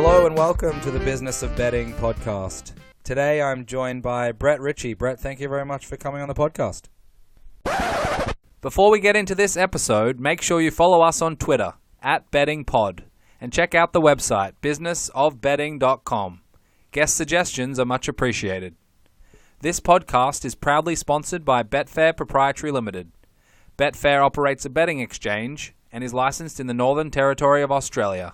Hello and welcome to the Business of Betting podcast. Today I'm joined by Richey. Brett, thank you very much for coming on the podcast. Before we get into this episode, make sure you follow us on Twitter, @bettingpod, and check out the website, businessofbetting.com. Guest suggestions are much appreciated. This podcast is proudly sponsored by Betfair Proprietary Limited. Betfair operates a betting exchange and is licensed in the Northern Territory of Australia.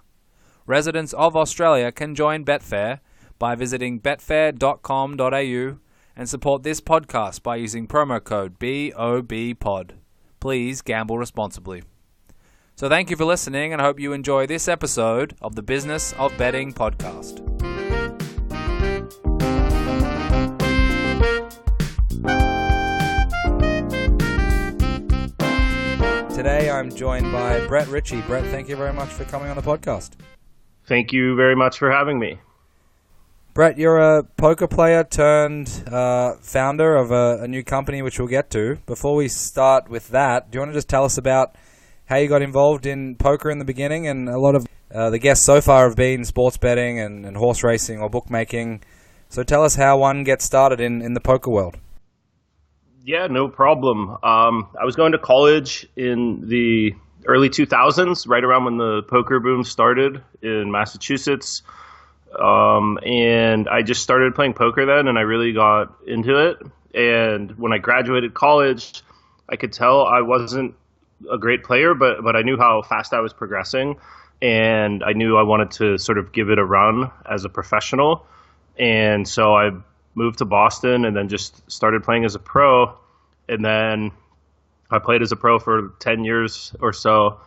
Residents of Australia can join Betfair by visiting betfair.com.au and support this podcast by using promo code BOBPOD. Please gamble responsibly. So thank you for listening, and I hope you enjoy this episode of the Business of Betting podcast. Today I'm joined by Richey. Brett, thank you very much for coming on the podcast. Thank you very much for having me. Brett, you're a poker player turned founder of a new company, which we'll get to. Before we start with that, do you want to just tell us about how you got involved in poker in the beginning? And a lot of the guests so far have been sports betting and horse racing or bookmaking. So tell us how one gets started in the poker world. Yeah, no problem. I was going to college in the early 2000s, right around when the poker boom started in Massachusetts. And I just started playing poker then, and I really got into it. And when I graduated college, I could tell I wasn't a great player, but I knew how fast I was progressing. And I knew I wanted to sort of give it a run as a professional. And so I moved to Boston and then just started playing as a pro. And then I played as a pro for 10 years or so,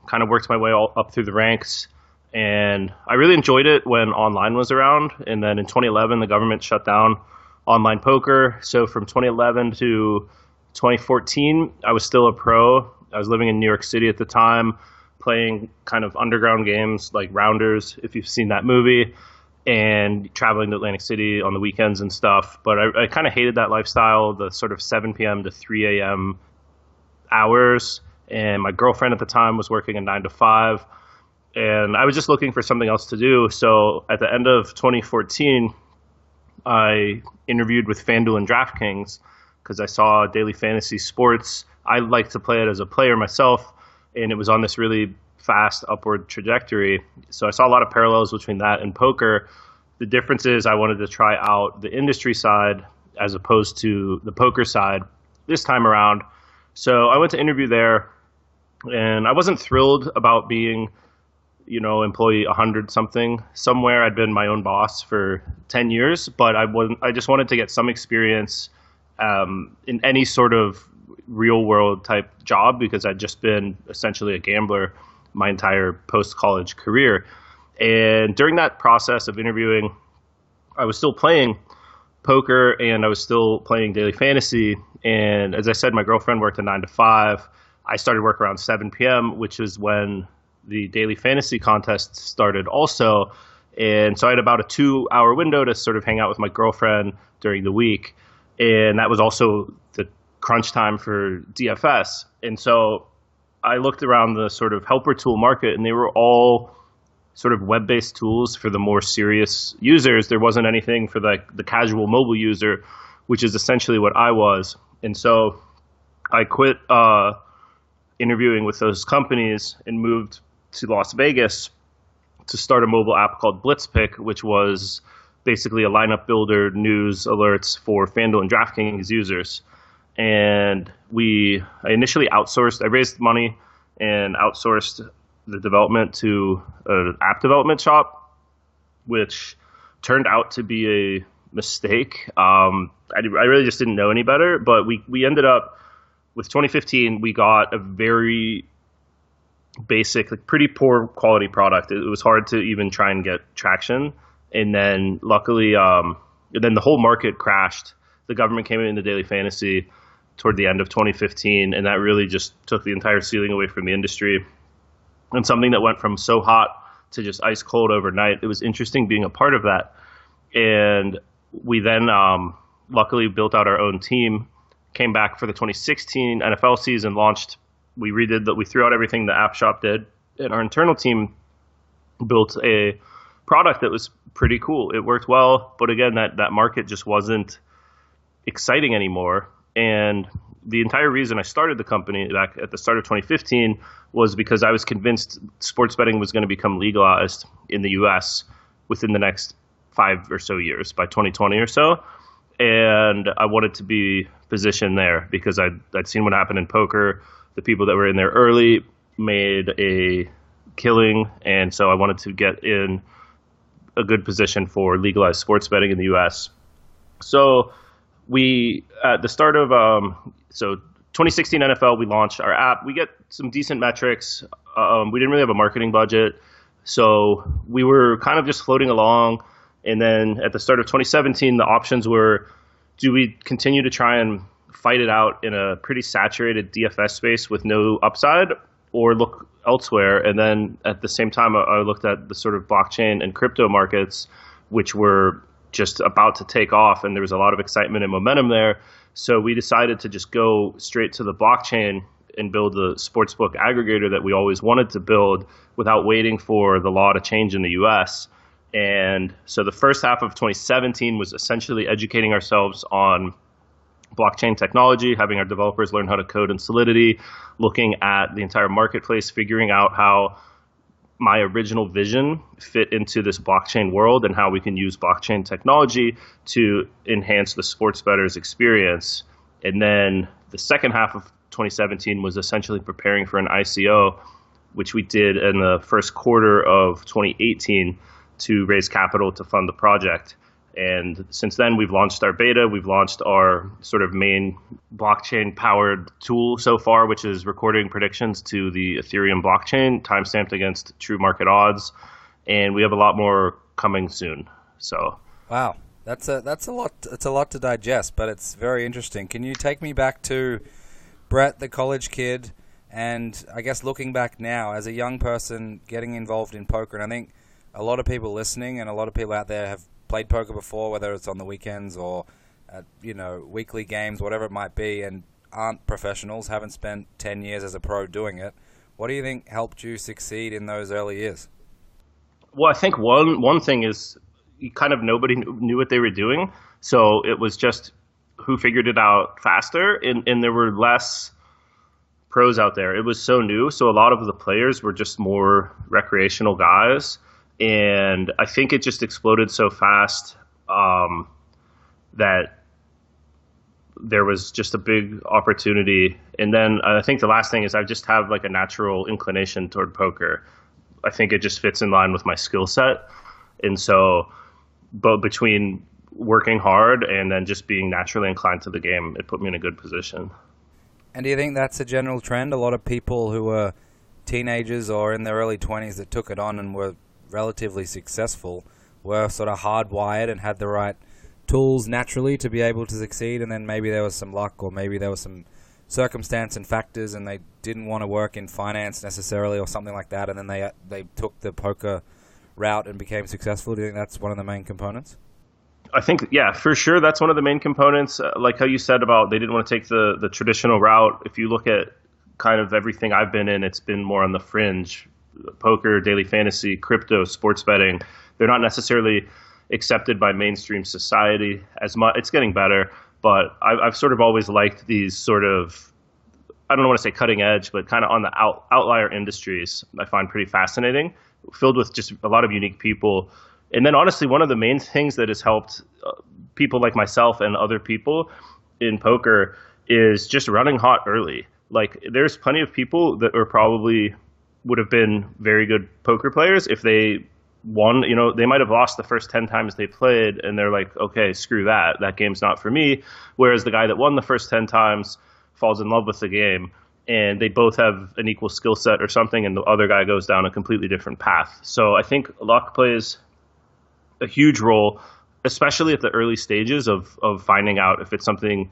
kind of worked my way all up through the ranks. And I really enjoyed it when online was around. And then in 2011, the government shut down online poker. So from 2011 to 2014, I was still a pro. I was living in New York City at the time, playing kind of underground games like Rounders, if you've seen that movie, and traveling to Atlantic City on the weekends and stuff. But I kind of hated that lifestyle, the sort of 7 p.m. to 3 a.m. hours. And my girlfriend at the time was working a 9 to 5. And I was just looking for something else to do. So at the end of 2014, I interviewed with FanDuel and DraftKings because I saw daily fantasy sports. I like to play it as a player myself, and it was on this really fast upward trajectory. So I saw a lot of parallels between that and poker. The difference is I wanted to try out the industry side as opposed to the poker side this time around. So I went to interview there, and I wasn't thrilled about being, employee 100 something somewhere. I'd been my own boss for 10 years, but I just wanted to get some experience in any sort of real world type job because I'd just been essentially a gambler my entire post-college career. And during that process of interviewing, I was still playing poker and I was still playing daily fantasy. And as I said, my girlfriend worked a 9 to 5. I started work around 7 p.m., which is when the daily fantasy contest started also. And so I had about a 2-hour window to sort of hang out with my girlfriend during the week. And that was also the crunch time for DFS. And so I looked around the sort of helper tool market, and they were all sort of web-based tools for the more serious users. There wasn't anything for the casual mobile user, which is essentially what I was. And so I quit interviewing with those companies and moved to Las Vegas to start a mobile app called BlitzPredict, which was basically a lineup builder, news alerts for FanDuel and DraftKings users. And I initially outsourced. I raised money and outsourced the development to an app development shop, which turned out to be a mistake. I really just didn't know any better, but we ended up with 2015. We got a very basic, pretty poor quality product. It was hard to even try and get traction. And then luckily, then the whole market crashed. The government came into daily fantasy toward the end of 2015, and that really just took the entire ceiling away from the industry. And something that went from so hot to just ice cold overnight. It was interesting being a part of that. And we then luckily built out our own team, came back for the 2016 NFL season, we threw out everything the app shop did, and our internal team built a product that was pretty cool. It worked well, but again, that market just wasn't exciting anymore. And the entire reason I started the company back at the start of 2015 was because I was convinced sports betting was going to become legalized in the US within the next 5 or so years, by 2020 or so. And I wanted to be positioned there because I'd seen what happened in poker. The people that were in there early made a killing, and so I wanted to get in a good position for legalized sports betting in the US. So we, at the start of 2016 NFL, we launched our app. We get some decent metrics. We didn't really have a marketing budget, so we were kind of just floating along. And then at the start of 2017, the options were, do we continue to try and fight it out in a pretty saturated DFS space with no upside, or look elsewhere? And then at the same time, I looked at the sort of blockchain and crypto markets, which were just about to take off, and there was a lot of excitement and momentum there. So we decided to just go straight to the blockchain and build the sportsbook aggregator that we always wanted to build without waiting for the law to change in the US. And so the first half of 2017 was essentially educating ourselves on blockchain technology, having our developers learn how to code in Solidity, looking at the entire marketplace, figuring out how my original vision fit into this blockchain world and how we can use blockchain technology to enhance the sports bettor's experience. And then the second half of 2017 was essentially preparing for an ICO, which we did in the first quarter of 2018 to raise capital to fund the project. And since then, we've launched our beta. We've launched our sort of main blockchain-powered tool so far, which is recording predictions to the Ethereum blockchain, timestamped against true market odds. And we have a lot more coming soon. So, wow, that's a lot. It's a lot to digest, but it's very interesting. Can you take me back to Brett, the college kid, and I guess looking back now as a young person getting involved in poker? And I think a lot of people listening and a lot of people out there have played poker before, whether it's on the weekends or at, weekly games, whatever it might be, and aren't professionals, haven't spent 10 years as a pro doing it. What do you think helped you succeed in those early years? Well, I think one thing is kind of nobody knew what they were doing. So it was just who figured it out faster, and there were less pros out there. It was so new. So a lot of the players were just more recreational guys. And I think it just exploded so fast that there was just a big opportunity. And then I think the last thing is I just have like a natural inclination toward poker. I think it just fits in line with my skill set. And so both between working hard and then just being naturally inclined to the game, it put me in a good position. And do you think that's a general trend? A lot of people who were teenagers or in their early 20s that took it on and were relatively successful were sort of hardwired and had the right tools naturally to be able to succeed, and then maybe there was some luck or maybe there was some circumstance and factors and they didn't want to work in finance necessarily or something like that, and then they took the poker route and became successful. Do you think that's one of the main components? I think, yeah, for sure that's one of the main components. Like how you said about they didn't want to take the traditional route. If you look at kind of everything I've been in, it's been more on the fringe. Poker, daily fantasy, crypto, sports betting, they're not necessarily accepted by mainstream society as much. It's getting better, but I've sort of always liked these sort of, I don't want to say cutting edge, but kind of on the outlier industries I find pretty fascinating, filled with just a lot of unique people. And then honestly, one of the main things that has helped people like myself and other people in poker is just running hot early. Like there's plenty of people that are probably would have been very good poker players if they won. They might have lost the first 10 times they played and they're like, okay, screw that game's not for me. Whereas the guy that won the first 10 times falls in love with the game and they both have an equal skill set or something, and the other guy goes down a completely different path. So I think luck plays a huge role, especially at the early stages of finding out if it's something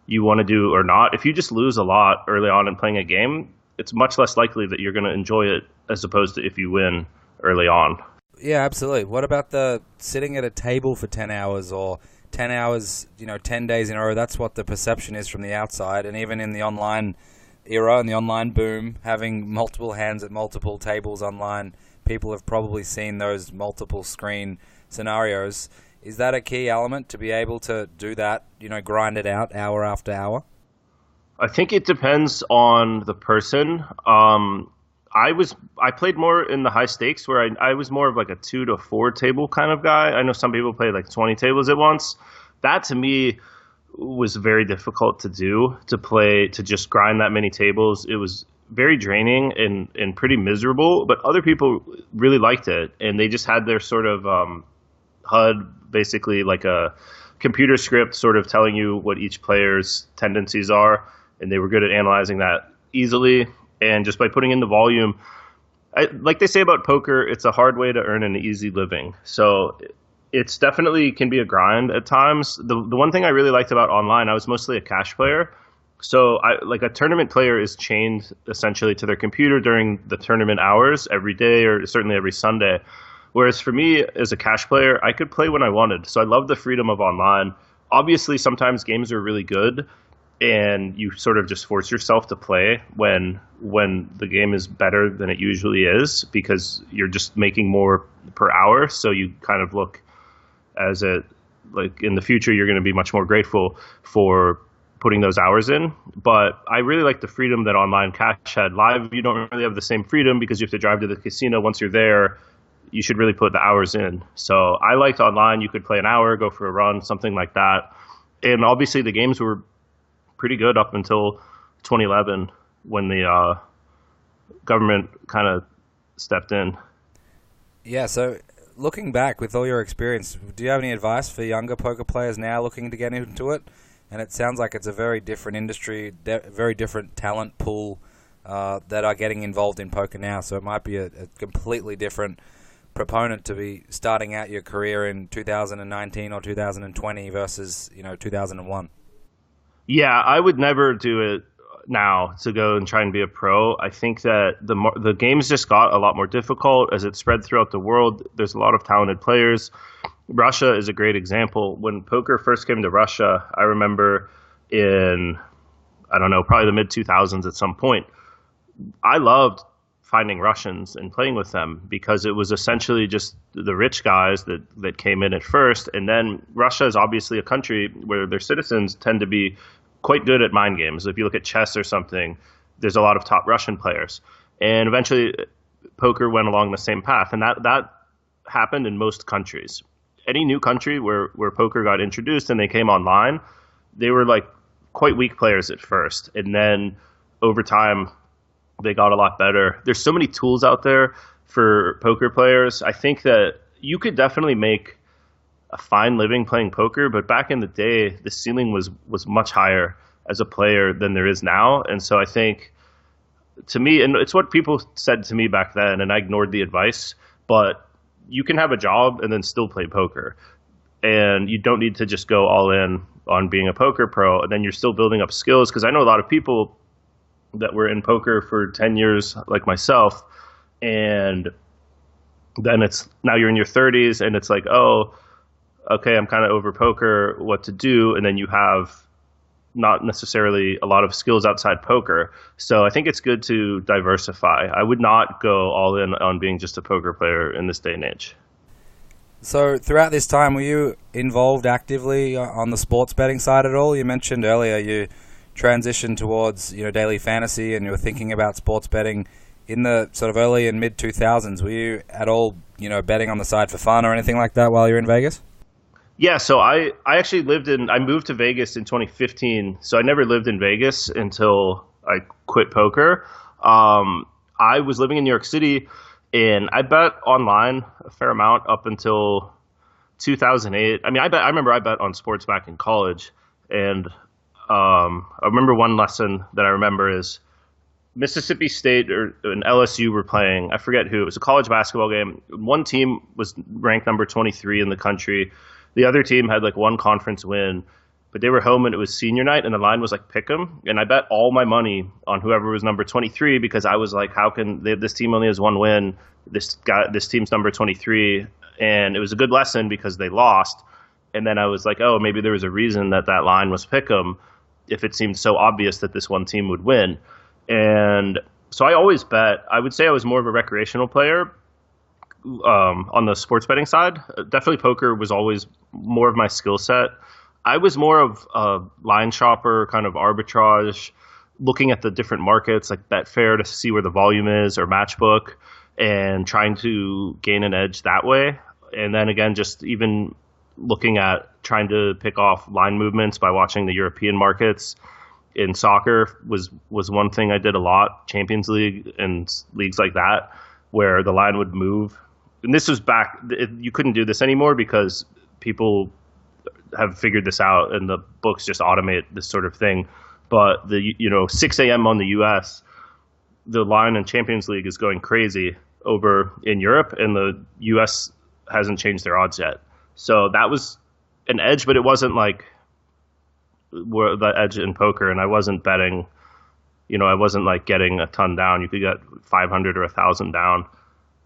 you want to do or not. If you just lose a lot early on in playing a game, it's much less likely that you're going to enjoy it as opposed to if you win early on. Yeah, absolutely. What about the sitting at a table for 10 hours or 10 hours, 10 days in a row? That's what the perception is from the outside. And even in the online era and the online boom, having multiple hands at multiple tables online people have probably seen those multiple screen scenarios. Is that a key element to be able to do that, grind it out hour after hour? I think it depends on the person. I played more in the high stakes where I was more of like a 2 to 4 table kind of guy. I know some people play like 20 tables at once. That to me was very difficult to do, to just grind that many tables. It was very draining and pretty miserable, but other people really liked it, and they just had their sort of HUD, basically like a computer script sort of telling you what each player's tendencies are, and they were good at analyzing that easily. And just by putting in the volume, like they say about poker, it's a hard way to earn an easy living. So it's definitely can be a grind at times. The one thing I really liked about online, I was mostly a cash player. So like a tournament player is chained essentially to their computer during the tournament hours every day, or certainly every Sunday. Whereas for me as a cash player, I could play when I wanted. So I love the freedom of online. Obviously, sometimes games are really good, and you sort of just force yourself to play when the game is better than it usually is, because you're just making more per hour. So you kind of look as like in the future, you're going to be much more grateful for putting those hours in. But I really like the freedom that online cash had. Live, you don't really have the same freedom because you have to drive to the casino. Once you're there, you should really put the hours in. So I liked online. You could play an hour, go for a run, something like that. And obviously the games were pretty good up until 2011 when the government kind of stepped in. Yeah, so looking back with all your experience, do you have any advice for younger poker players now looking to get into it? And it sounds like it's a very different industry, very different talent pool that are getting involved in poker now. So it might be a completely different proponent to be starting out your career in 2019 or 2020 versus 2001. Yeah, I would never do it now to go and try and be a pro. I think that the games just got a lot more difficult as it spread throughout the world. There's a lot of talented players. Russia is a great example. When poker first came to Russia, I remember in, I don't know, probably the mid-2000s at some point, I loved finding Russians and playing with them because it was essentially just the rich guys that came in at first. And then Russia is obviously a country where their citizens tend to be quite good at mind games. If you look at chess or something, there's a lot of top Russian players. And eventually poker went along the same path. And that happened in most countries. Any new country where poker got introduced and they came online, they were like quite weak players at first. And then over time, they got a lot better. There's so many tools out there for poker players. I think that you could definitely make a fine living playing poker, but back in the day, the ceiling was much higher as a player than there is now. And so I think, to me, and it's what people said to me back then, and I ignored the advice, but you can have a job and then still play poker. And you don't need to just go all in on being a poker pro, and then you're still building up skills. Because I know a lot of people that were in poker for 10 years like myself, and then now you're in your 30s and it's like, oh, okay, I'm kind of over poker, what to do? And then you have not necessarily a lot of skills outside poker. So I think it's good to diversify. I would not go all in on being just a poker player in this day and age. So throughout this time, were you involved actively on the sports betting side at all? You mentioned earlier you transitioned towards daily fantasy, and you were thinking about sports betting in the sort of early and mid 2000s. Were you at all betting on the side for fun or anything like that while you're in Vegas? Yeah, so I actually I moved to Vegas in 2015, so I never lived in Vegas until I quit poker. I was living in New York City, and I bet online a fair amount up until 2008. I mean, I remember I bet on sports back in college, and I remember one lesson that I remember is Mississippi State and LSU were playing. I forget who. It was a college basketball game. One team was ranked number 23 in the country. The other team had like one conference win, but they were home and it was senior night and the line was like pick 'em. And I bet all my money on whoever was number 23 because I was like, how can this team only has one win? This team's number 23. And it was a good lesson because they lost. And then I was like, oh, maybe there was a reason that line was pick 'em if it seemed so obvious that this one team would win. And so I always bet. I would say I was more of a recreational player. on the sports betting side. Definitely poker was always more of my skill set. I was more of a line shopper, kind of arbitrage, looking at the different markets like Betfair to see where the volume is, or Matchbook, and trying to gain an edge that way. And then again, just even looking at trying to pick off line movements by watching the European markets. In soccer was one thing I did a lot, Champions League and leagues like that, where the line would move. And this was back, you couldn't do this anymore because people have figured this out and the books just automate this sort of thing. But 6 a.m. on the US, the line in Champions League is going crazy over in Europe, and the US hasn't changed their odds yet. So that was an edge, but it wasn't like the edge in poker, and I wasn't betting, I wasn't like getting a ton down. You could get 500 or 1,000 down,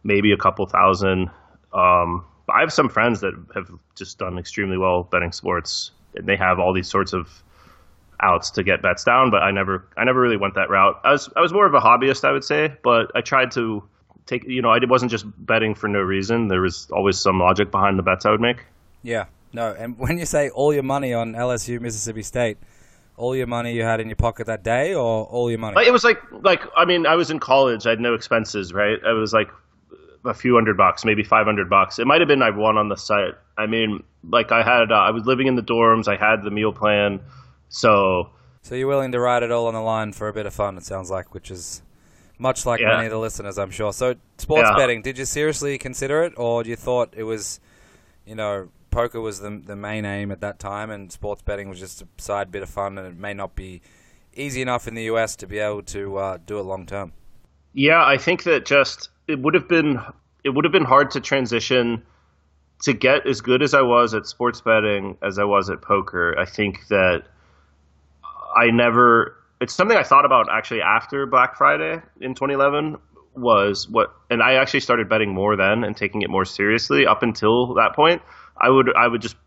maybe a couple thousand. But I have some friends that have just done extremely well betting sports, and they have all these sorts of outs to get bets down, but I never really went that route. I was more of a hobbyist, I would say, but I tried to take, I wasn't just betting for no reason. There was always some logic behind the bets I would make. Yeah. No, and when you say all your money on LSU, Mississippi State, all your money you had in your pocket that day, or all your money? It was like I was in college. I had no expenses, right? It was like a few $100, maybe $500. It might have been I won on the site. I was living in the dorms. I had the meal plan, so you're willing to ride it all on the line for a bit of fun. It sounds like, which is much like many of the listeners, I'm sure. So sports betting, did you seriously consider it, or you thought it was, poker was the main aim at that time, and sports betting was just a side bit of fun, and it may not be easy enough in the US to be able to do it long term? Yeah, I think that it would have been hard to transition to get as good as I was at sports betting as I was at poker. I think that it's something I thought about actually after Black Friday in 2011 and I actually started betting more then and taking it more seriously. Up until that point, I would just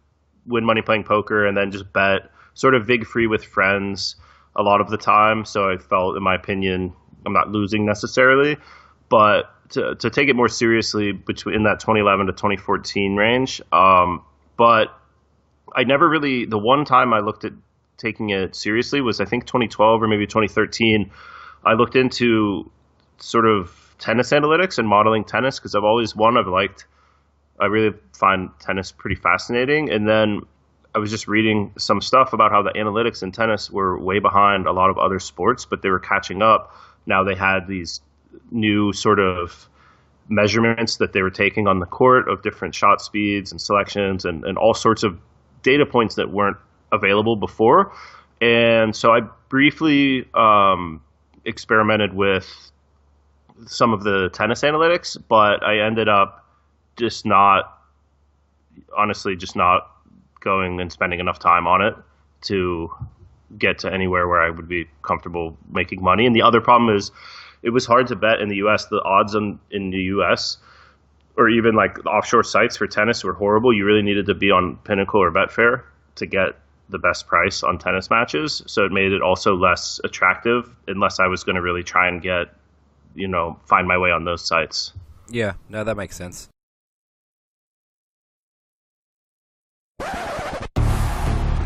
win money playing poker and then just bet sort of vig free with friends a lot of the time. So I felt, in my opinion, I'm not losing necessarily, but to take it more seriously in that 2011 to 2014 range. But I never really, the one time I looked at taking it seriously was I think 2012 or maybe 2013. I looked into sort of tennis analytics and modeling tennis because I really find tennis pretty fascinating. And then I was just reading some stuff about how the analytics in tennis were way behind a lot of other sports, but they were catching up. Now they had these new sort of measurements that they were taking on the court of different shot speeds and selections and all sorts of data points that weren't available before. And so I briefly experimented with some of the tennis analytics, but I ended up just not going and spending enough time on it to get to anywhere where I would be comfortable making money. And the other problem is it was hard to bet in the US. The odds in the US, or even like the offshore sites for tennis, were horrible. You really needed to be on Pinnacle or Betfair to get the best price on tennis matches. So it made it also less attractive unless I was going to really try and find my way on those sites. Yeah, no, that makes sense.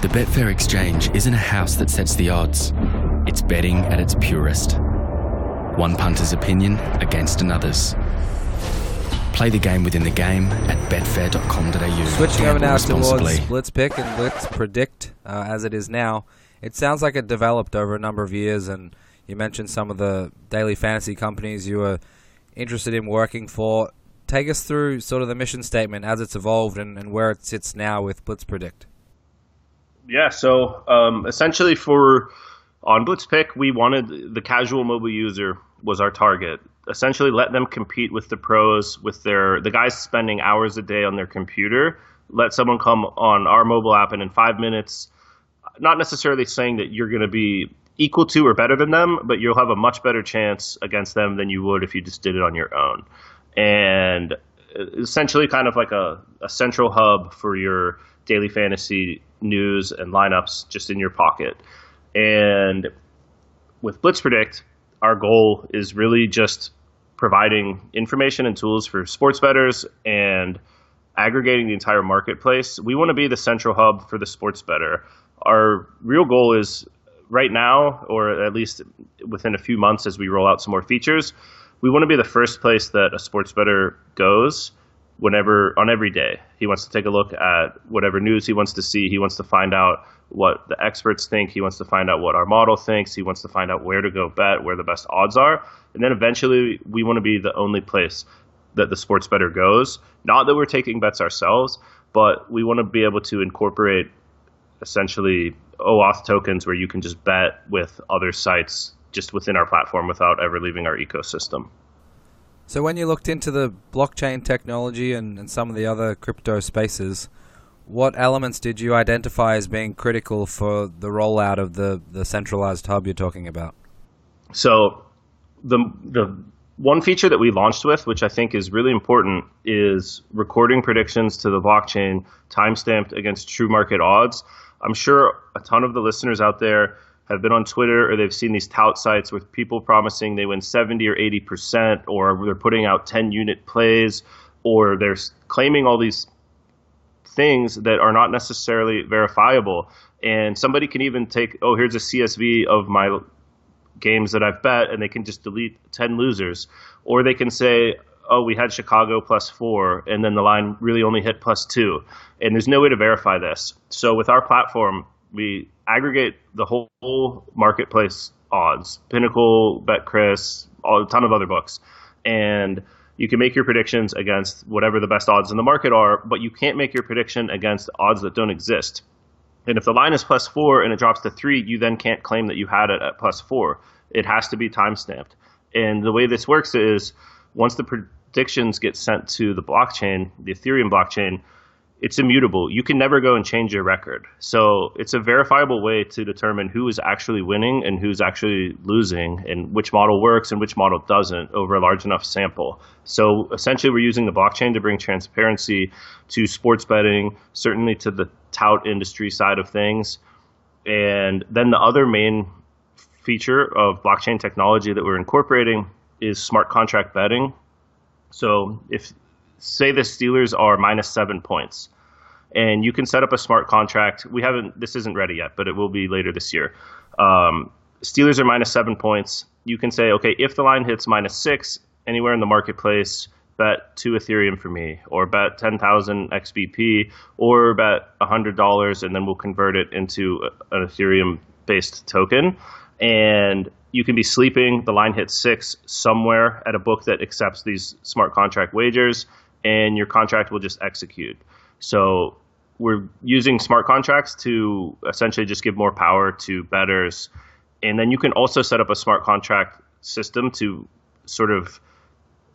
The Betfair exchange isn't a house that sets the odds. It's betting at its purest. One punter's opinion against another's. Play the game within the game at betfair.com.au. Switching over now towards Blitz Pick and Blitz Predict, as it is now. It sounds like it developed over a number of years, and you mentioned some of the daily fantasy companies you were interested in working for. Take us through sort of the mission statement as it's evolved and where it sits now with Blitz Predict. Yeah, so essentially on BlitzPick, we wanted the casual mobile user was our target. Essentially let them compete with the pros, with the guys spending hours a day on their computer. Let someone come on our mobile app and in 5 minutes, not necessarily saying that you're going to be equal to or better than them, but you'll have a much better chance against them than you would if you just did it on your own. And essentially kind of like a central hub for your daily fantasy news and lineups just in your pocket. And with BlitzPredict, our goal is really just providing information and tools for sports bettors and aggregating the entire marketplace. We want to be the central hub for the sports bettor. Our real goal is right now, or at least within a few months as we roll out some more features, we want to be the first place that a sports bettor goes on every day. He wants to take a look at whatever news he wants to see. He wants to find out what the experts think. He wants to find out what our model thinks. He wants to find out where to go bet, where the best odds are. And then eventually we want to be the only place that the sports bettor goes. Not that we're taking bets ourselves, but we want to be able to incorporate essentially OAuth tokens where you can just bet with other sites just within our platform without ever leaving our ecosystem. So when you looked into the blockchain technology and some of the other crypto spaces, what elements did you identify as being critical for the rollout of the centralized hub you're talking about? So the one feature that we launched with, which I think is really important, is recording predictions to the blockchain timestamped against true market odds. I'm sure a ton of the listeners out there have been on Twitter or they've seen these tout sites with people promising they win 70 or 80%, or they're putting out 10-unit plays, or they're claiming all these things that are not necessarily verifiable. And somebody can even take, here's a CSV of my games that I've bet, and they can just delete 10 losers. Or they can say, we had Chicago +4, and then the line really only hit +2. And there's no way to verify this. So with our platform, we aggregate the whole marketplace odds, Pinnacle, BetCris, a ton of other books. And you can make your predictions against whatever the best odds in the market are, but you can't make your prediction against odds that don't exist. And if the line is +4 and it drops to 3, you then can't claim that you had it at +4. It has to be timestamped. And the way this works is once the predictions get sent to the blockchain, the Ethereum blockchain, it's immutable. You can never go and change your record. So it's a verifiable way to determine who is actually winning and who's actually losing, and which model works and which model doesn't over a large enough sample. So essentially we're using the blockchain to bring transparency to sports betting, certainly to the tout industry side of things. And then the other main feature of blockchain technology that we're incorporating is smart contract betting. So if say the Steelers are -7 points, and you can set up a smart contract. This isn't ready yet, but it will be later this year. Steelers are -7 points. You can say, okay, if the line hits -6 anywhere in the marketplace, bet 2 Ethereum for me, or bet 10,000 XBP, or bet $100, and then we'll convert it into an Ethereum-based token. And you can be sleeping, the line hits 6 somewhere at a book that accepts these smart contract wagers, and your contract will just execute. So we're using smart contracts to essentially just give more power to bettors. And then you can also set up a smart contract system to sort of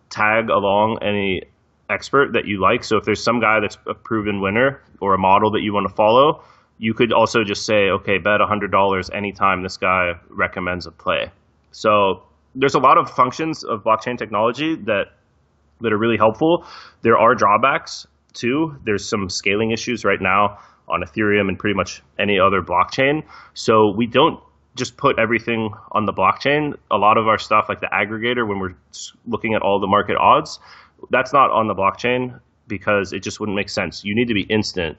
tag along any expert that you like. So if there's some guy that's a proven winner or a model that you want to follow, you could also just say, okay, bet $100 anytime this guy recommends a play. So there's a lot of functions of blockchain technology that are really helpful. There are drawbacks too. There's some scaling issues right now on Ethereum and pretty much any other blockchain. So we don't just put everything on the blockchain. A lot of our stuff, like the aggregator, when we're looking at all the market odds, that's not on the blockchain because it just wouldn't make sense. You need to be instant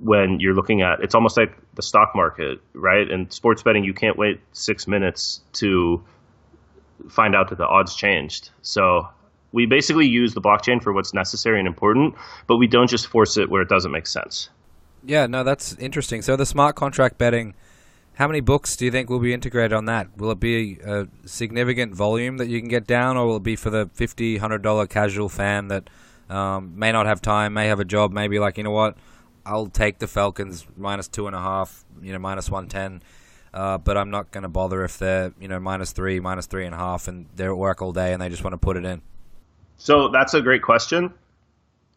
when you're looking at, it's almost like the stock market, right? And sports betting, you can't wait 6 minutes to find out that the odds changed. So we basically use the blockchain for what's necessary and important, but we don't just force it where it doesn't make sense. Yeah, no, that's interesting. So the smart contract betting, how many books do you think will be integrated on that? Will it be a significant volume that you can get down, or will it be for the $50, $100 casual fan that may not have time, may have a job, maybe like, you know what, I'll take the Falcons -2.5, -110, but I'm not going to bother if they're, -3, -3.5, and they're at work all day and they just want to put it in? So that's a great question.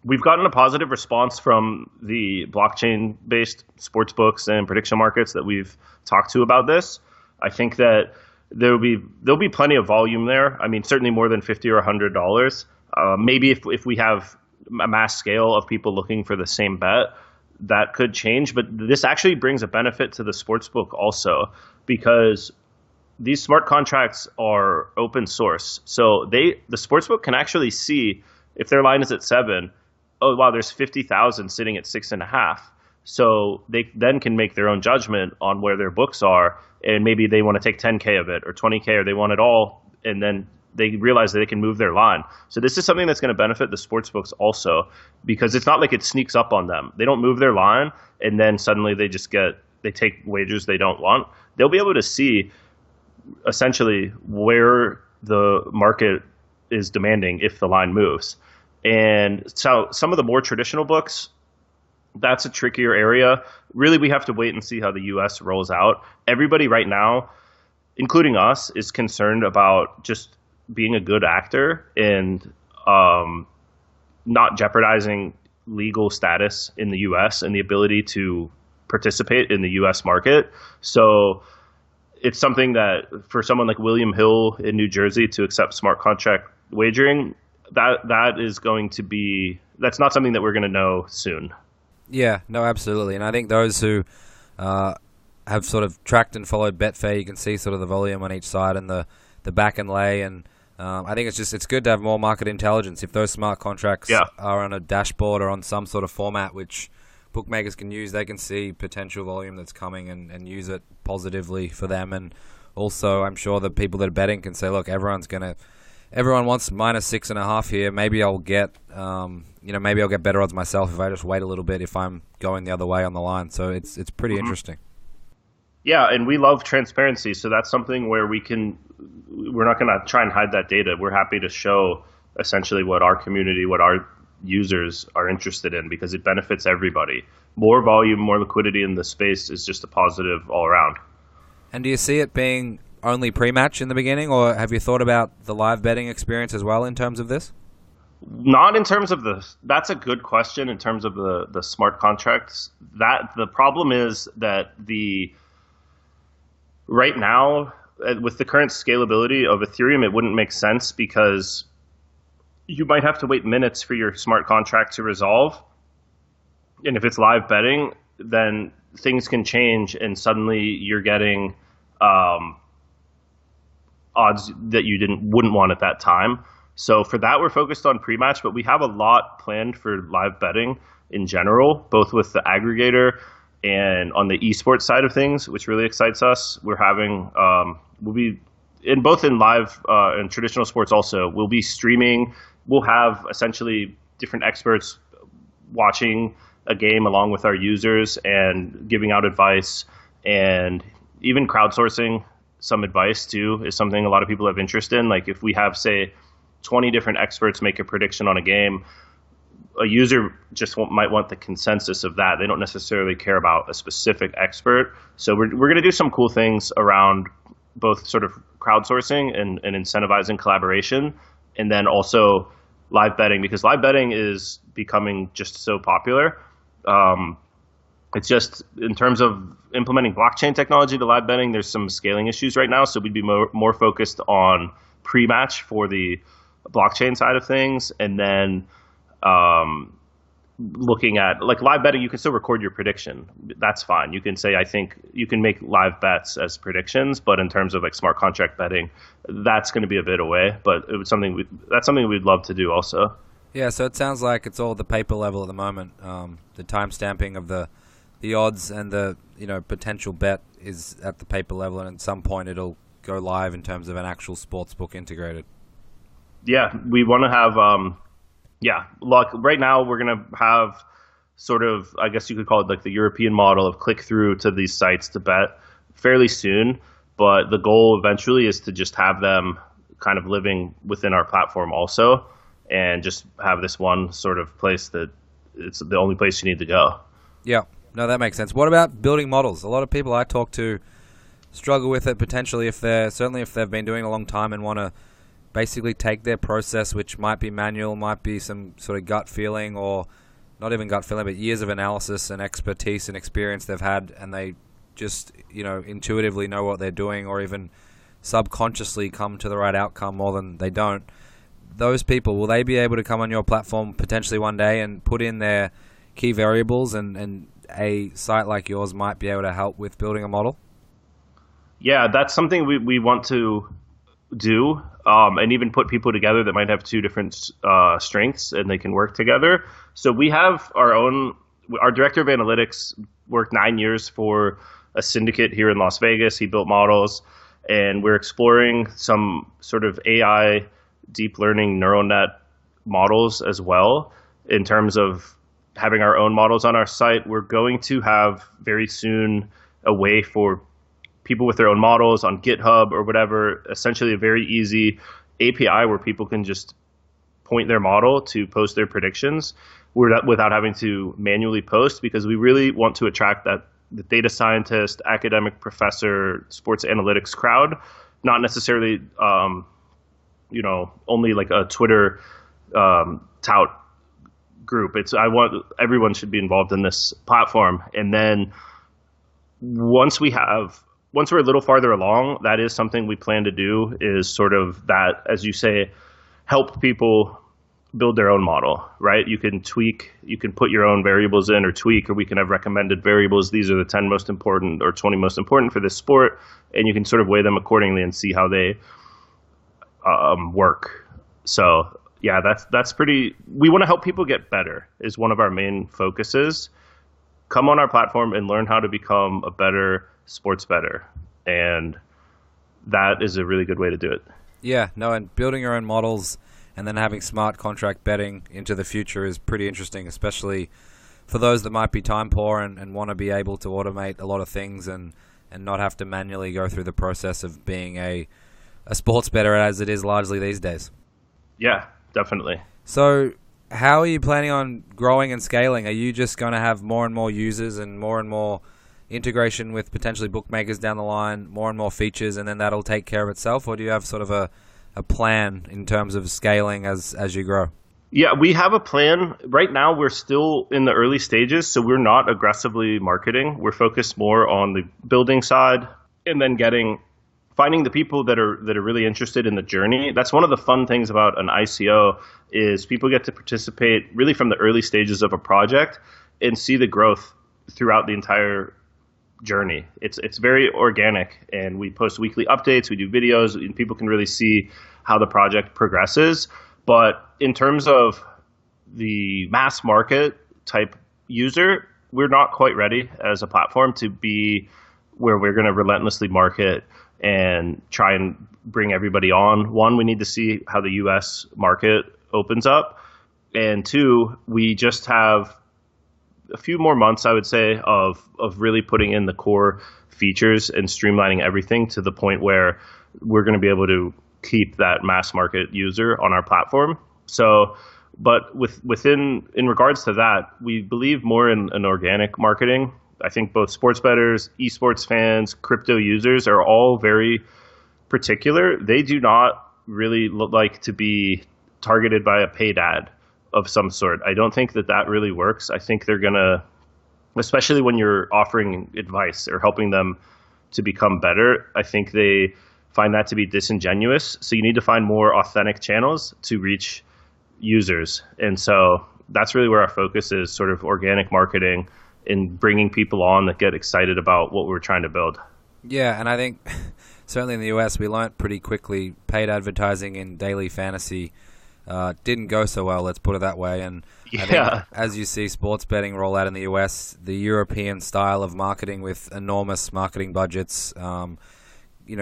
We've gotten a positive response from the blockchain-based sports books and prediction markets that we've talked to about this. I think that there'll be plenty of volume there. I mean, certainly more than $50 or $100. Maybe if we have a mass scale of people looking for the same bet, that could change. But this actually brings a benefit to the sports book also, because these smart contracts are open source. So the sportsbook can actually see if their line is at 7, oh, wow, there's 50,000 sitting at 6.5. So they then can make their own judgment on where their books are, and maybe they want to take 10K of it or 20K, or they want it all, and then they realize that they can move their line. So this is something that's going to benefit the sports books also, because it's not like it sneaks up on them. They don't move their line and then suddenly they take wagers they don't want. They'll be able to see essentially where the market is demanding if the line moves. And so some of the more traditional books, that's a trickier area. Really, we have to wait and see how the US rolls out. Everybody right now, including us, is concerned about just being a good actor and not jeopardizing legal status in the US and the ability to participate in the US market. So it's something that for someone like William Hill in New Jersey to accept smart contract wagering, that's not something that we're going to know soon. Yeah, no, absolutely. And I think those who have sort of tracked and followed Betfair, you can see sort of the volume on each side and the back and lay. And I think it's good to have more market intelligence. If those smart contracts are on a dashboard or on some sort of format which bookmakers can use, they can see potential volume that's coming and use it positively for them. And also, I'm sure the people that are betting can say, look, everyone wants -6.5 here. Maybe I'll get, maybe I'll get better odds myself if I just wait a little bit if I'm going the other way on the line. So it's pretty interesting. Yeah, and we love transparency. So that's something where we're not going to try and hide that data. We're happy to show essentially what our community, what our users are interested in, because it benefits everybody. More volume, more liquidity in the space is just a positive all around. And do you see it being only pre-match in the beginning, or have you thought about the live betting experience as well in terms of this? Not in terms of that's a good question in terms of the smart contracts. That the problem is that right now, with the current scalability of Ethereum, it wouldn't make sense, because you might have to wait minutes for your smart contract to resolve. And if it's live betting, then things can change and suddenly you're getting odds that you wouldn't want at that time. So for that, we're focused on pre-match, but we have a lot planned for live betting in general, both with the aggregator and on the esports side of things, which really excites us. We're having, we'll be in both in live and traditional sports also, we'll be streaming. We'll have essentially different experts watching a game along with our users and giving out advice, and even crowdsourcing some advice too is something a lot of people have interest in. Like if we have, say, 20 different experts make a prediction on a game, a user just might want the consensus of that. They don't necessarily care about a specific expert. So we're going to do some cool things around both sort of crowdsourcing and incentivizing collaboration, and then also live betting, because live betting is becoming just so popular. It's just in terms of implementing blockchain technology to live betting, there's some scaling issues right now. So we'd be more focused on pre-match for the blockchain side of things, and then looking at like live betting, you can still record your prediction. That's fine. You can say, I think you can make live bets as predictions, but in terms of like smart contract betting, that's going to be a bit away. But it was that's something we'd love to do also. Yeah, so it sounds like it's all at the paper level at the moment. The time stamping of the odds and the potential bet is at the paper level, and at some point it'll go live in terms of an actual sports book integrated. Yeah, we want to have look, right now we're going to have sort of, I guess you could call it like the European model of click through to these sites to bet fairly soon. But the goal eventually is to just have them kind of living within our platform also, and just have this one sort of place that it's the only place you need to go. Yeah, no, that makes sense. What about building models? A lot of people I talk to struggle with it potentially if they've been doing it a long time and want to basically take their process, which might be manual, might be some sort of gut feeling, or not even gut feeling, but years of analysis and expertise and experience they've had, and they just intuitively know what they're doing, or even subconsciously come to the right outcome more than they don't. Those people, will they be able to come on your platform potentially one day and put in their key variables, and a site like yours might be able to help with building a model? Yeah, that's something we want to do, and even put people together that might have two different strengths and they can work together. So we have our director of analytics worked 9 years for a syndicate here in Las Vegas. He built models, and we're exploring some sort of AI deep learning neural net models as well in terms of having our own models on our site. We're going to have very soon a way for people with their own models on GitHub or whatever, essentially a very easy API where people can just point their model to post their predictions without having to manually post, because we really want to attract the data scientist, academic professor, sports analytics crowd, not necessarily only like a Twitter tout group. Everyone should be involved in this platform. And then once we're a little farther along, that is something we plan to do, is sort of that, as you say, help people build their own model, right? You can tweak, you can put your own variables in or tweak, or we can have recommended variables. These are the 10 most important or 20 most important for this sport. And you can sort of weigh them accordingly and see how they work. So yeah, that's pretty, we want to help people get better is one of our main focuses. Come on our platform and learn how to become a better sports bettor. And that is a really good way to do it. Yeah, no, and building your own models and then having smart contract betting into the future is pretty interesting, especially for those that might be time poor and want to be able to automate a lot of things and not have to manually go through the process of being a sports bettor as it is largely these days. Yeah, definitely. So how are you planning on growing and scaling? Are you just going to have more and more users and more integration with potentially bookmakers down the line, more and more features, and then that'll take care of itself? Or do you have sort of a plan in terms of scaling as you grow? Yeah, we have a plan. Right now, we're still in the early stages, so we're not aggressively marketing. We're focused more on the building side and then finding the people that are really interested in the journey. That's one of the fun things about an ICO is people get to participate really from the early stages of a project and see the growth throughout the entire journey. It's very organic, and we post weekly updates, we do videos, and people can really see how the project progresses. But in terms of the mass market type user, we're not quite ready as a platform to be where we're going to relentlessly market and try and bring everybody on. One, we need to see how the US market opens up. And two, we just have a few more months, I would say, of really putting in the core features and streamlining everything to the point where we're going to be able to keep that mass market user on our platform. So, but in regards to that, we believe more in organic marketing. I think both sports bettors, esports fans, crypto users are all very particular. They do not really like to be targeted by a paid ad of some sort. I don't think that really works. I think they're going to, especially when you're offering advice or helping them to become better, I think they find that to be disingenuous. So you need to find more authentic channels to reach users. And so that's really where our focus is, sort of organic marketing and bringing people on that get excited about what we're trying to build. Yeah, and I think certainly in the US we learnt pretty quickly paid advertising in daily fantasy didn't go so well, let's put it that way. And I think as you see sports betting roll out in the US, the European style of marketing with enormous marketing budgets,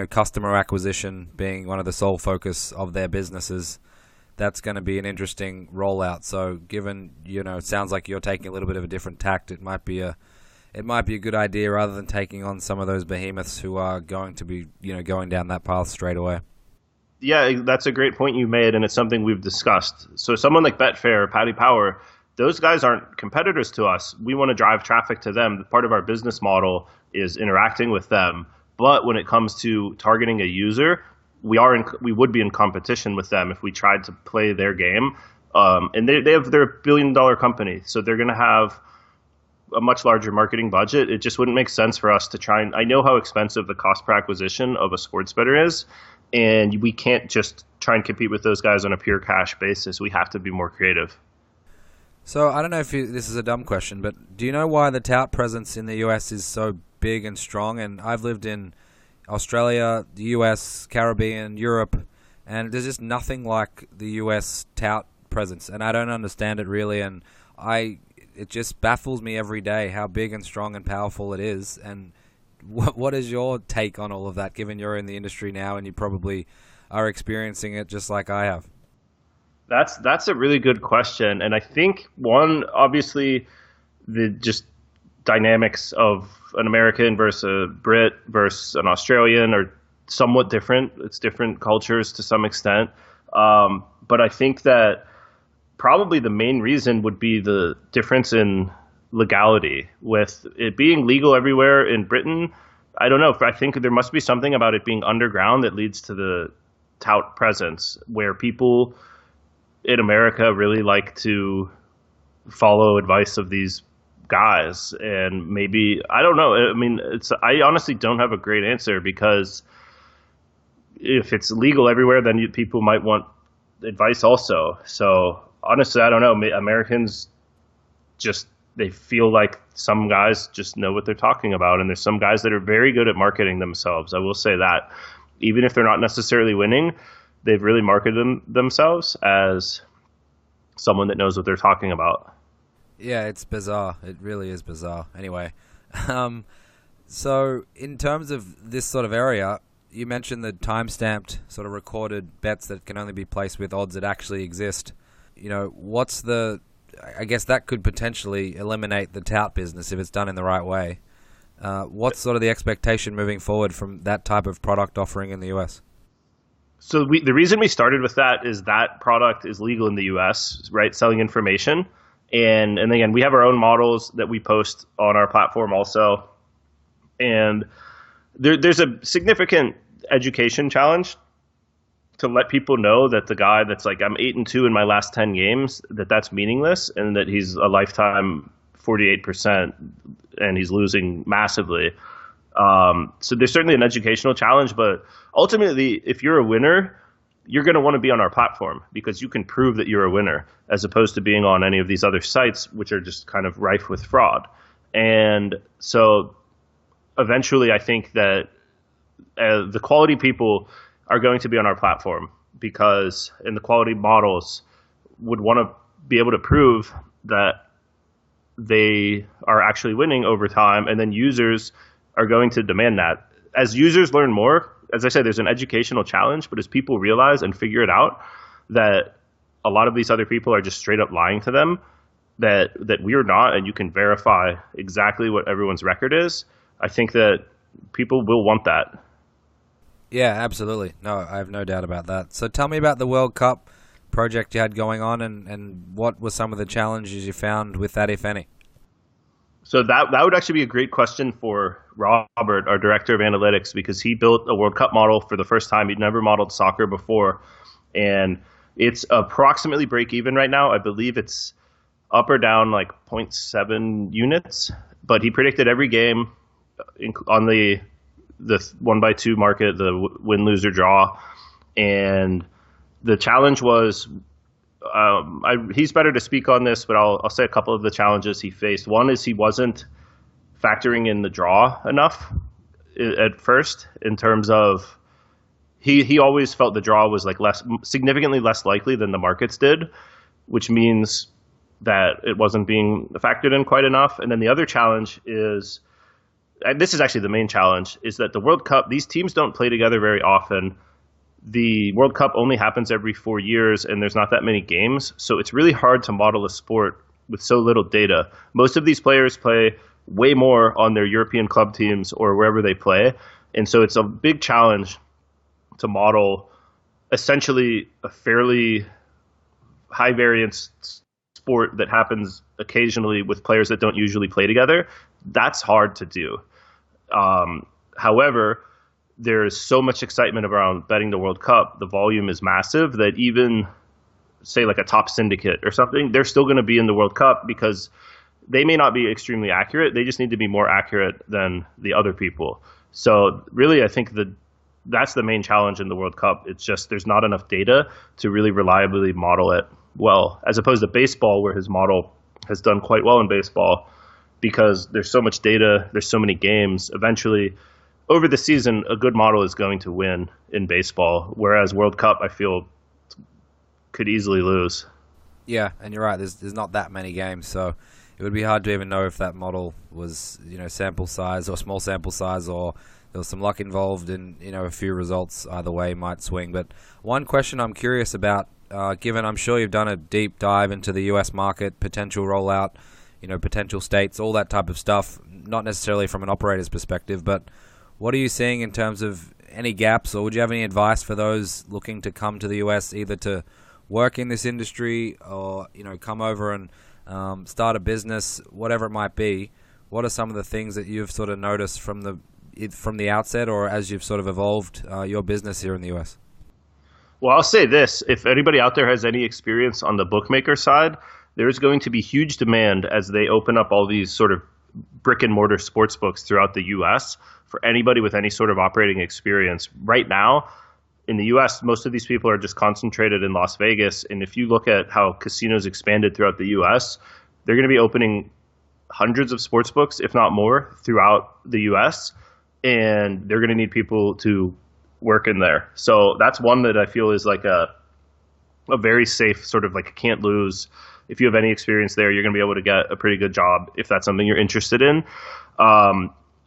customer acquisition being one of the sole focus of their businesses, that's going to be an interesting rollout. So given, it sounds like you're taking a little bit of a different tact, it might be a good idea rather than taking on some of those behemoths who are going to be, going down that path straight away. Yeah, that's a great point you made, and it's something we've discussed. So someone like Betfair, Paddy Power, those guys aren't competitors to us. We want to drive traffic to them. Part of our business model is interacting with them. But when it comes to targeting a user, we would be in competition with them if we tried to play their game. And they're a billion-dollar company, so they're going to have a much larger marketing budget. It just wouldn't make sense for us to try and, I know how expensive the cost per acquisition of a sports bettor is, and we can't just try and compete with those guys on a pure cash basis. We have to be more creative. So I don't know if this is a dumb question, but do you know why the tout presence in the US is so big and strong? And I've lived in Australia, the US, Caribbean, Europe, and there's just nothing like the US tout presence, and I don't understand it really, and it just baffles me every day how big and strong and powerful it is. And what is your take on all of that, given you're in the industry now and you probably are experiencing it just like I have? That's a really good question, and I think one, obviously, the just dynamics of an American versus a Brit versus an Australian are somewhat different. It's different cultures to some extent, but I think that probably the main reason would be the difference in legality. With it being legal everywhere in Britain, I don't know. I think there must be something about it being underground that leads to the tout presence, where people in America really like to follow advice of these guys. And maybe, I don't know. I mean, I honestly don't have a great answer, because if it's legal everywhere, then people might want advice also. So honestly, I don't know. Americans they feel like some guys just know what they're talking about. And there's some guys that are very good at marketing themselves. I will say that. Even if they're not necessarily winning, they've really marketed themselves as someone that knows what they're talking about. Yeah, it's bizarre. It really is bizarre. Anyway, so in terms of this sort of area, you mentioned the time-stamped sort of recorded bets that can only be placed with odds that actually exist. I guess that could potentially eliminate the tout business if it's done in the right way. What's sort of the expectation moving forward from that type of product offering in the US? So the reason we started with that is that product is legal in the US, right? Selling information. And again, we have our own models that we post on our platform also. And there's a significant education challenge to let people know that the guy that's like, I'm 8-2 in my last 10 games, that's meaningless, and that he's a lifetime 48% and he's losing massively. So there's certainly an educational challenge, but ultimately, if you're a winner, you're going to want to be on our platform because you can prove that you're a winner, as opposed to being on any of these other sites, which are just kind of rife with fraud. And so eventually, I think that the quality people are going to be on our platform, because and the quality models would want to be able to prove that they are actually winning over time, and then users are going to demand that. As users learn more, as I said, there's an educational challenge, but as people realize and figure it out that a lot of these other people are just straight up lying to them, that we're not, and you can verify exactly what everyone's record is, I think that people will want that. Yeah, absolutely. No, I have no doubt about that. So tell me about the World Cup project you had going on, and what were some of the challenges you found with that, if any? So that would actually be a great question for Robert, our director of analytics, because he built a World Cup model for the first time. He'd never modeled soccer before, and it's approximately break even right now. I believe it's up or down like 0.7 units, but he predicted every game on the 1x2 market, the win, lose, or draw. And the challenge was, he's better to speak on this, but I'll say a couple of the challenges he faced. One is he wasn't factoring in the draw enough at first, in terms of he always felt the draw was like significantly less likely than the markets did, which means that it wasn't being factored in quite enough. And then the other challenge is, and this is actually the main challenge, is that the World Cup, these teams don't play together very often. The World Cup only happens every 4 years, and there's not that many games. So it's really hard to model a sport with so little data. Most of these players play way more on their European club teams or wherever they play. And so it's a big challenge to model essentially a fairly high variance sport that happens occasionally with players that don't usually play together. That's hard to do. However, there is so much excitement around betting the World Cup. The volume is massive that even, say, like a top syndicate or something, they're still going to be in the World Cup because they may not be extremely accurate. They just need to be more accurate than the other people. So really, I think that's the main challenge in the World Cup. It's just there's not enough data to really reliably model it well, as opposed to baseball, where his model has done quite well in baseball because there's so much data, there's so many games. Eventually, over the season, a good model is going to win in baseball, whereas World Cup, I feel, could easily lose. Yeah, and you're right. There's not that many games, so it would be hard to even know if that model was, sample size or small sample size, or there was some luck involved in, a few results either way might swing. But one question I'm curious about, given I'm sure you've done a deep dive into the US market, potential rollout, potential states, all that type of stuff, not necessarily from an operator's perspective, but what are you seeing in terms of any gaps, or would you have any advice for those looking to come to the US, either to work in this industry or, come over and start a business, whatever it might be? What are some of the things that you've sort of noticed from the outset, or as you've sort of evolved your business here in the US? Well, I'll say this. If anybody out there has any experience on the bookmaker side, there's going to be huge demand as they open up all these sort of brick and mortar sports books throughout the US for anybody with any sort of operating experience. Right now, in the US, most of these people are just concentrated in Las Vegas. And if you look at how casinos expanded throughout the US, they're going to be opening hundreds of sports books, if not more, throughout the US. And they're going to need people to work in there. So that's one that I feel is like a very safe sort of like a can't lose. If you have any experience there, you're going to be able to get a pretty good job if that's something you're interested in.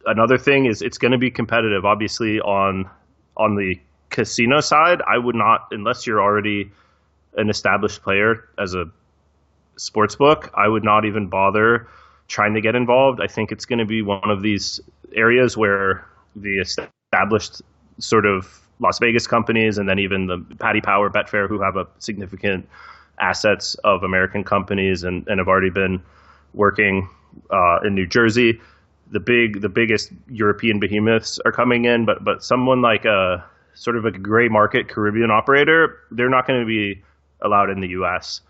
Another thing is it's going to be competitive. Obviously, on the casino side, I would not, unless you're already an established player as a sports book, I would not even bother trying to get involved. I think it's going to be one of these areas where the established sort of Las Vegas companies, and then even the Paddy Power, Betfair, who have a significant assets of American companies and have already been working in New Jersey. The biggest European behemoths are coming in, but someone like a sort of a gray market Caribbean operator, they're not going to be allowed in the U.S.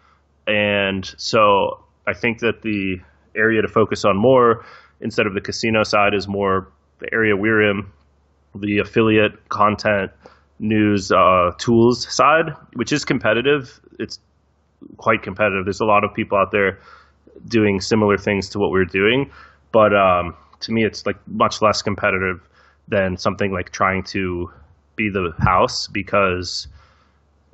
And so I think that the area to focus on more, instead of the casino side, is more the area we're in, the affiliate content news tools side, which is competitive. It's quite competitive. There's a lot of people out there doing similar things to what we're doing, but to me, it's like much less competitive than something like trying to be the house, because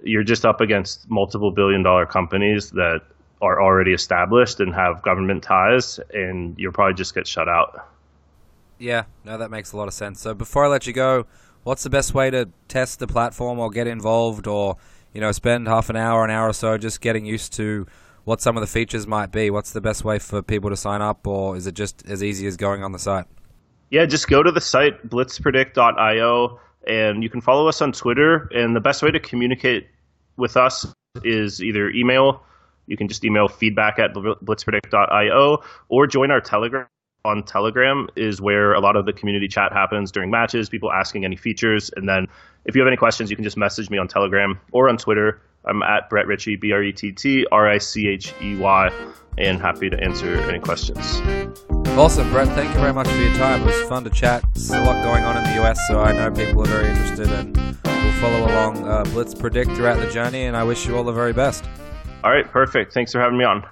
you're just up against multiple billion-dollar companies that are already established and have government ties, and you'll probably just get shut out. Yeah, no, that makes a lot of sense. So before I let you go, what's the best way to test the platform or get involved, or spend half an hour or so just getting used to what some of the features might be? What's the best way for people to sign up, or is it just as easy as going on the site? Yeah, just go to the site, BlitzPredict.io, and you can follow us on Twitter. And the best way to communicate with us is either email. You can just email feedback@blitzpredict.io, or join our Telegram. On Telegram is where a lot of the community chat happens during matches, people asking any features. And then if you have any questions, you can just message me on Telegram or on Twitter. I'm at Brett Richey, BRETTRICHEY, and happy to answer any questions. Awesome, Brett. Thank you very much for your time. It was fun to chat. There's a lot going on in the US, so I know people are very interested, and we'll follow along BlitzPredict throughout the journey, and I wish you all the very best. All right, perfect. Thanks for having me on.